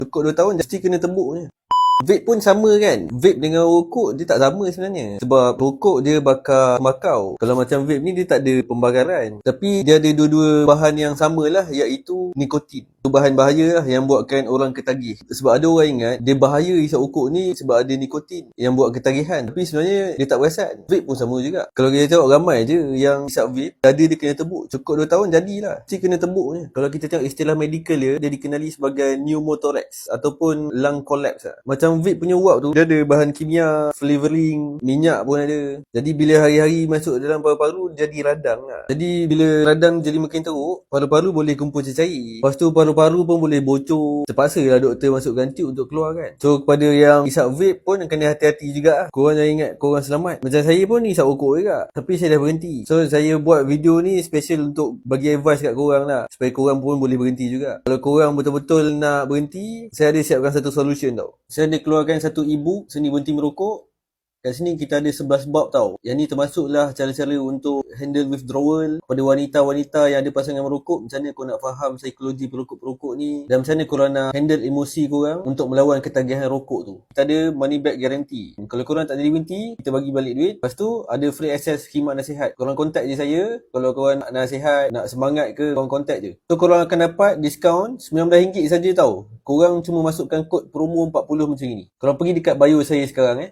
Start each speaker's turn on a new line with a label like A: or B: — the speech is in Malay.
A: Cukup 2 tahun mesti kena tembuknya. Vape pun sama kan. Vape dengan rokok dia tak sama sebenarnya. Sebab rokok dia bakar tembakau. Kalau macam vape ni dia tak ada pembakaran. Tapi dia ada dua-dua bahan yang samalah, iaitu nikotin. Itu bahan bahaya lah yang buatkan orang ketagih. Sebab ada orang ingat dia bahaya hisap rokok ni sebab ada nikotin yang buat ketagihan. Tapi sebenarnya dia tak perasan. Vape pun sama juga. Kalau kita tengok ramai je yang hisap vape, dada dia kena tembuk. Cukup 2 tahun jadilah. Mesti kena tembuknya. Kalau kita tengok istilah medical dia dikenali sebagai pneumothorax ataupun lung collapse lah. Macam vape punya uap tu, dia ada bahan kimia, flavoring, minyak pun ada. Jadi bila hari-hari masuk dalam paru-paru, jadi radang lah. Jadi bila radang jadi makin teruk, paru-paru boleh kumpul cair. Lepas tu paru-paru pun boleh bocor. Terpaksa lah doktor masukkan tube untuk keluar kan. So kepada yang isap vape pun kena hati-hati juga lah. Korang jangan ingat korang selamat. Macam saya pun isap rokok juga, tapi saya dah berhenti. So saya buat video ni special untuk bagi advice kat korang lah, supaya korang pun boleh berhenti juga. Kalau korang betul-betul nak berhenti, saya ada siapkan satu solution tau. Saya ada keluarkan satu e-book, Seni Berhenti Merokok. Kat sini kita ada 11 bab tau. Yang ni termasuklah cara-cara untuk handle withdrawal pada wanita-wanita yang ada pasangan merokok. Macam mana kau nak faham psikologi perokok-perokok ni, dan macam mana korang nak handle emosi korang untuk melawan ketagihan rokok tu. Kita ada money back guarantee. Kalau korang tak jadi berhenti, kita bagi balik duit. Lepas tu ada free access khidmat nasihat. Korang contact je saya. Kalau korang nak nasihat, nak semangat ke, korang contact je. So korang akan dapat diskaun RM19 saja tau. Korang cuma masukkan kod promo 40 macam ni. Korang pergi dekat bio saya sekarang